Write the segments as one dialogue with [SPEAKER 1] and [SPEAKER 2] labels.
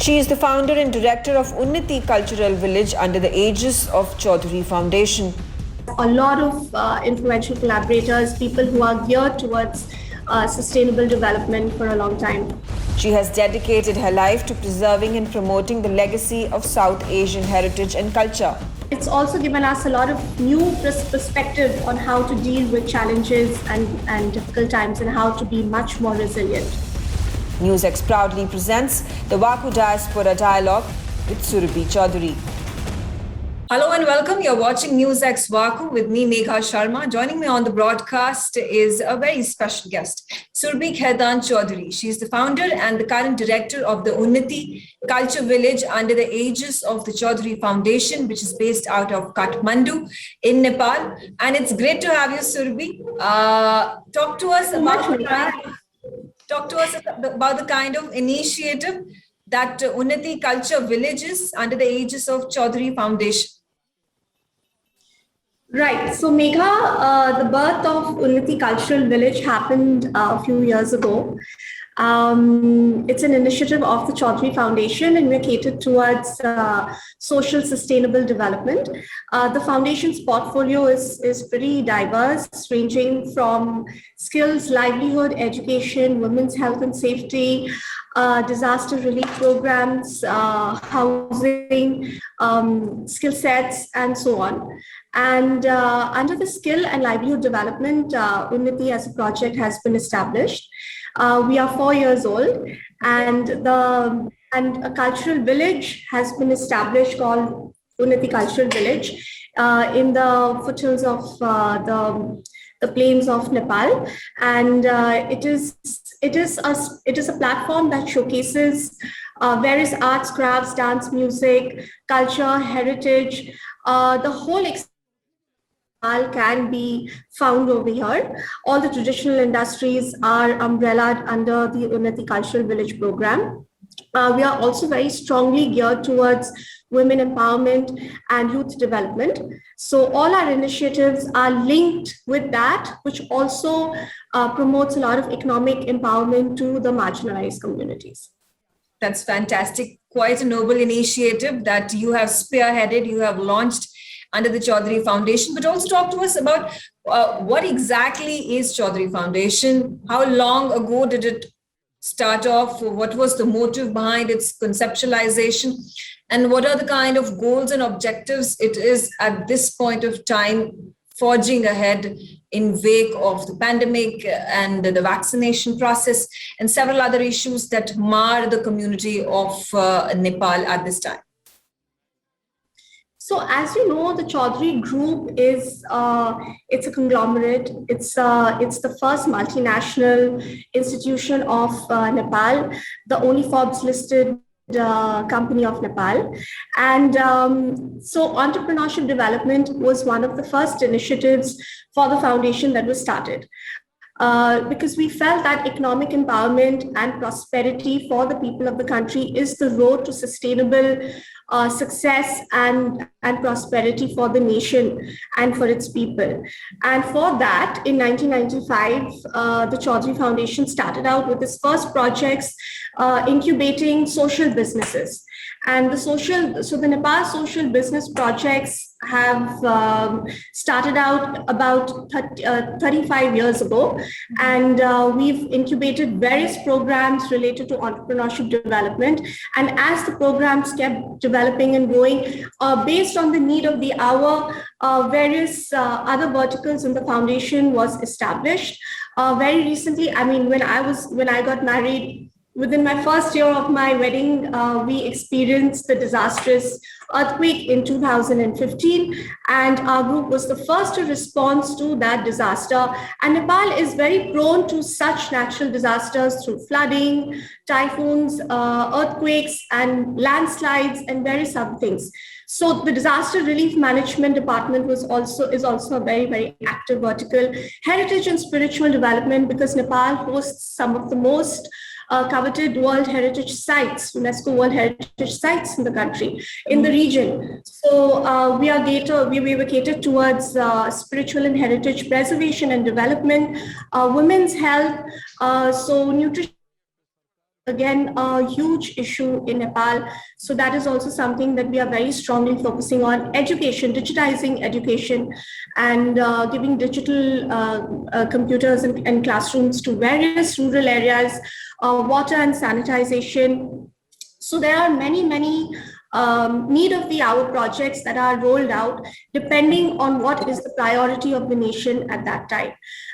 [SPEAKER 1] She is the founder and director of Unnati Cultural Village under the aegis of Chaudhary Foundation.
[SPEAKER 2] A lot of influential collaborators, people who are geared towards sustainable development for a long time.
[SPEAKER 1] She has dedicated her life to preserving and promoting the legacy of South Asian heritage and culture.
[SPEAKER 2] It's also given us a lot of new perspective on how to deal with challenges and difficult times and how to be much more resilient.
[SPEAKER 1] NewsX proudly presents the VaKu Diaspora Dialogue with Surabhi Chaudhary. Hello and welcome. You're watching NewsX VaKu with me, Megha Sharma. Joining me on the broadcast is a very special guest, Surabhi Chaudhary. She's the founder and the current director of the Unnati Culture Village under the aegis of the Chaudhary Foundation, which is based out of Kathmandu in Nepal. And it's great to have you, Surabhi. Talk to us about the kind of initiative that Unnati Culture Village is under the aegis of Chaudhary Foundation.
[SPEAKER 2] Right. So, Megha, the birth of Unnati Cultural Village happened a few years ago. It's an initiative of the Chaudhary Foundation, and we're catered towards social sustainable development. The foundation's portfolio is pretty diverse, ranging from skills, livelihood, education, women's health and safety, disaster relief programs, housing, skill sets, and so on. And under the skill and livelihood development, Unnati as a project has been established. We are 4 years old, and a cultural village has been established called Unnati Cultural Village in the foothills of the plains of Nepal, and it is a platform that showcases various arts, crafts, dance, music, culture, heritage. The whole can be found over here. All the traditional industries are umbrellaed under the Unnati Cultural Village program. We are also very strongly geared towards women empowerment and youth development. So all our initiatives are linked with that, which also promotes a lot of economic empowerment to the marginalized communities.
[SPEAKER 1] That's fantastic. Quite a noble initiative that you have spearheaded, you have launched under the Chaudhary Foundation. But also talk to us about what exactly is Chaudhary Foundation? How long ago did it start off? What was the motive behind its conceptualization? And what are the kind of goals and objectives it is at this point of time forging ahead in wake of the pandemic and the vaccination process and several other issues that mar the community of Nepal at this time?
[SPEAKER 2] So, as you know, the Chaudhary Group is it's a conglomerate. It's the first multinational institution of Nepal, the only Forbes listed company of Nepal, and so entrepreneurship development was one of the first initiatives for the foundation that was started. Because we felt that economic empowerment and prosperity for the people of the country is the road to sustainable success and prosperity for the nation and for its people. And for that, in 1995, the Chaudhary Foundation started out with its first projects incubating social businesses. And the Nepal social business projects have started out about 35 years ago, and we've incubated various programs related to entrepreneurship development. And as the programs kept developing and growing, based on the need of the hour, various other verticals in the foundation was established. Very recently, I mean, when I got married, within my first year of my wedding, we experienced the disastrous earthquake in 2015, and our group was the first to respond to that disaster. And Nepal is very prone to such natural disasters through flooding, typhoons, earthquakes, and landslides, and various other things. So the disaster relief management department is also a very, very active vertical. Heritage and spiritual development, because Nepal hosts some of the most coveted World Heritage Sites, UNESCO World Heritage Sites in the country, in the region. So we were catered towards spiritual and heritage preservation and development, women's health, so nutrition, again a huge issue in Nepal. So that is also something that we are very strongly focusing on: education, digitizing education, and giving digital computers and classrooms to various rural areas, water and sanitization. So there are many need of the hour projects that are rolled out depending on what is the priority of the nation at that time.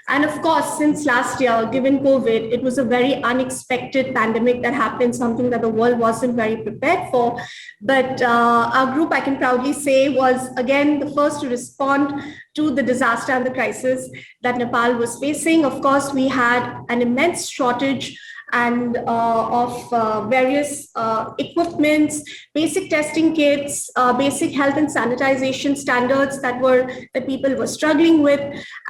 [SPEAKER 2] And of course, since last year, given COVID, it was a very unexpected pandemic that happened, something that the world wasn't very prepared for. But our group, I can proudly say, was again the first to respond to the disaster and the crisis that Nepal was facing. Of course, we had an immense shortage and of various equipments, basic testing kits, basic health and sanitization standards that people were struggling with.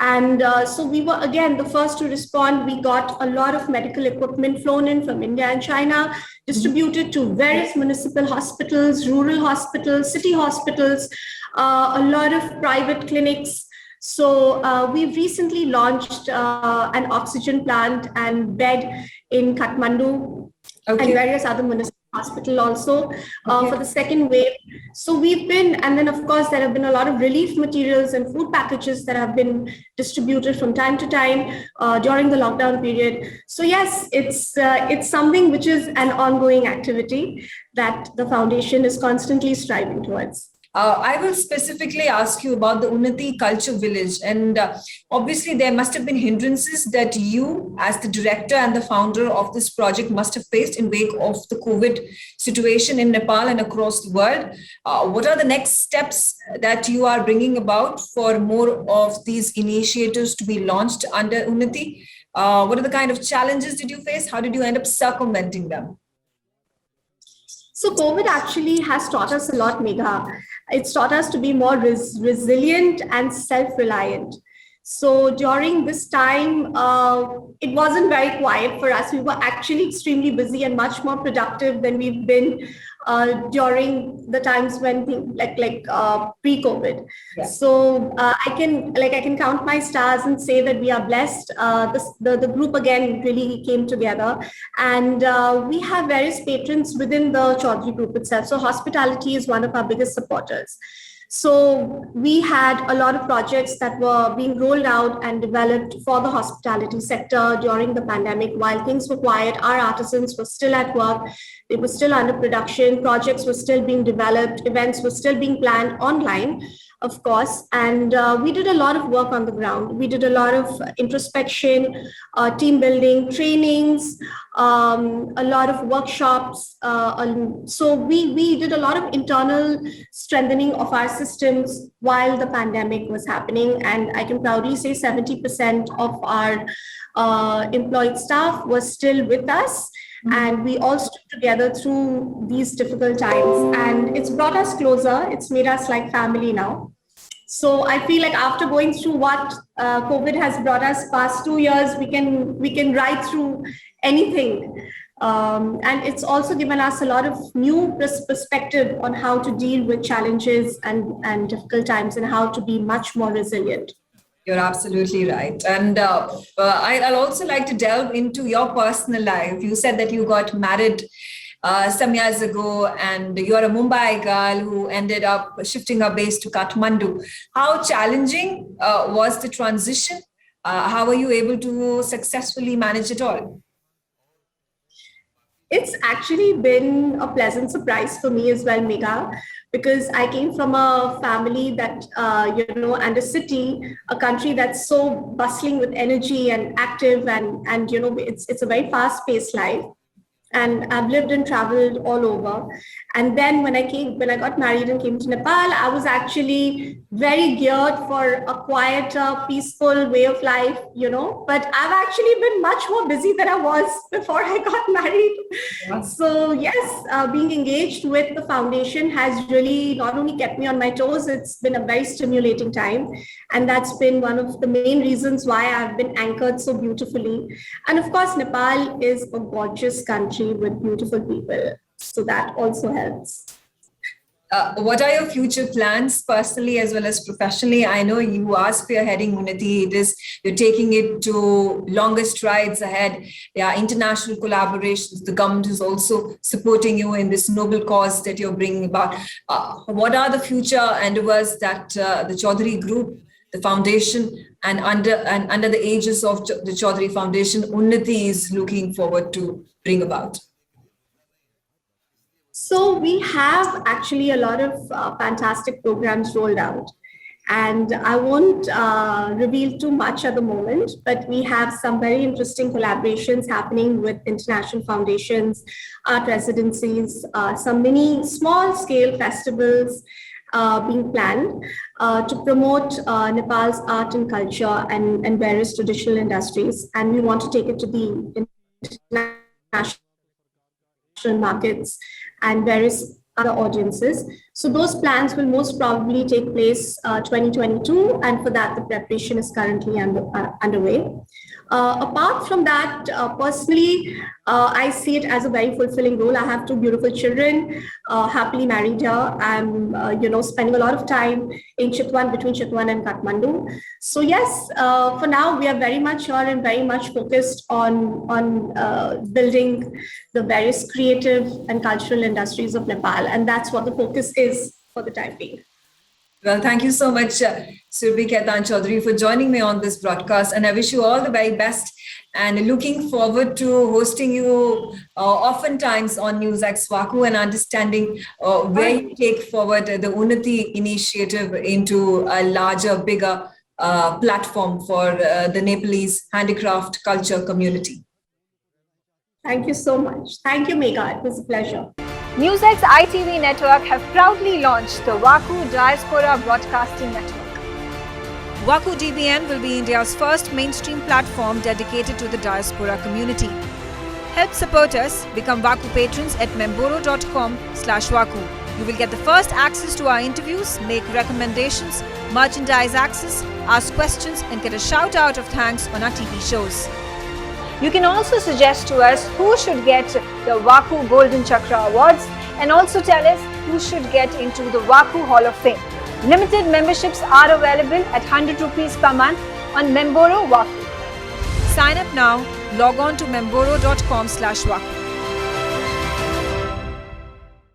[SPEAKER 2] And so we were again the first to respond. We got a lot of medical equipment flown in from India and China, distributed to various municipal hospitals, rural hospitals, city hospitals, a lot of private clinics. So we've recently launched an oxygen plant and bed in Kathmandu and various other municipal hospitals also for the second wave. So we've been, and then of course there have been a lot of relief materials and food packages that have been distributed from time to time during the lockdown period. So yes, it's something which is an ongoing activity that the foundation is constantly striving towards.
[SPEAKER 1] I will specifically ask you about the Unnati Culture Village. And obviously, there must have been hindrances that you, as the director and the founder of this project, must have faced in wake of the COVID situation in Nepal and across the world. What are the next steps that you are bringing about for more of these initiatives to be launched under Unnati? What are the kind of challenges did you face? How did you end up circumventing them?
[SPEAKER 2] So COVID actually has taught us a lot, Megha. It's taught us to be more resilient and self-reliant. So during this time, it wasn't very quiet for us. We were actually extremely busy and much more productive than we've been during the times when pre-COVID. Yeah. So I can count my stars and say that we are blessed. The group again really came together, and we have various patrons within the Chaudhary group itself. So hospitality is one of our biggest supporters. So we had a lot of projects that were being rolled out and developed for the hospitality sector during the pandemic. While things were quiet, our artisans were still at work. They were still under production. Projects were still being developed. Events were still being planned online, of course. And we did a lot of work on the ground. We did a lot of introspection, team building, trainings, a lot of workshops. So we did a lot of internal strengthening of our systems while the pandemic was happening. And I can proudly say 70% of our employed staff was still with us. And we all stood together through these difficult times. And it's brought us closer. It's made us like family now. So I feel like after going through what COVID has brought us past 2 years, we can ride through anything. And it's also given us a lot of new perspective on how to deal with challenges and difficult times and how to be much more resilient.
[SPEAKER 1] You're absolutely right. And I'll also like to delve into your personal life. You said that you got married some years ago, and you're a Mumbai girl who ended up shifting her base to Kathmandu. How challenging was the transition? How were you able to successfully manage it all?
[SPEAKER 2] It's actually been a pleasant surprise for me as well, Megha, because I came from a family that, and a city, a country that's so bustling with energy and active, and it's a very fast-paced life. And I've lived and traveled all over. And then when I got married and came to Nepal, I was actually very geared for a quieter, peaceful way of life, but I've actually been much more busy than I was before I got married. Yeah. So yes, being engaged with the foundation has really not only kept me on my toes, it's been a very stimulating time. And that's been one of the main reasons why I've been anchored so beautifully. And of course, Nepal is a gorgeous country with beautiful people. So that also helps.
[SPEAKER 1] What are your future plans personally as well as professionally? I know you are spearheading Unnati. You're taking it to longer strides ahead. There are international collaborations. The government is also supporting you in this noble cause that you're bringing about. What are the future endeavors that the Chaudhary Group, the foundation, and under the aegis of the Chaudhary Foundation, Unnati is looking forward to bring about?
[SPEAKER 2] So we have actually a lot of fantastic programs rolled out, and I won't reveal too much at the moment, but we have some very interesting collaborations happening with international foundations, art residencies, some mini small scale festivals being planned to promote Nepal's art and culture and various traditional industries. And we want to take it to the international markets and various other audiences. So those plans will most probably take place 2022, and for that the preparation is currently underway. Apart from that, personally, I see it as a very fulfilling role. I have two beautiful children, happily married here. I'm, spending a lot of time in between Chitwan and Kathmandu. So yes, for now, we are very much here and very much focused on building the various creative and cultural industries of Nepal. And that's what the focus is for the time being.
[SPEAKER 1] Well, thank you so much, Surabhi Chaudhary, for joining me on this broadcast. And I wish you all the very best. And looking forward to hosting you oftentimes on NewsX VaKu and understanding where you take forward the Unnati initiative into a larger, bigger platform for the Nepalese handicraft culture community.
[SPEAKER 2] Thank you so much. Thank you, Megha. It was a pleasure.
[SPEAKER 3] NewsX ITV network have proudly launched the VaKu Diaspora Broadcasting Network.
[SPEAKER 4] VaKu DBN will be India's first mainstream platform dedicated to the diaspora community. Help support us, become VaKu patrons at memboro.com/VaKu. You will get the first access to our interviews, make recommendations, merchandise access, ask questions and get a shout out of thanks on our TV shows.
[SPEAKER 3] You can also suggest to us who should get the VaKu Golden Chakra Awards and also tell us who should get into the VaKu Hall of Fame. Limited memberships are available at 100 rupees per month on Memboro VaKu.
[SPEAKER 4] Sign up now, log on to memboro.com/VaKu.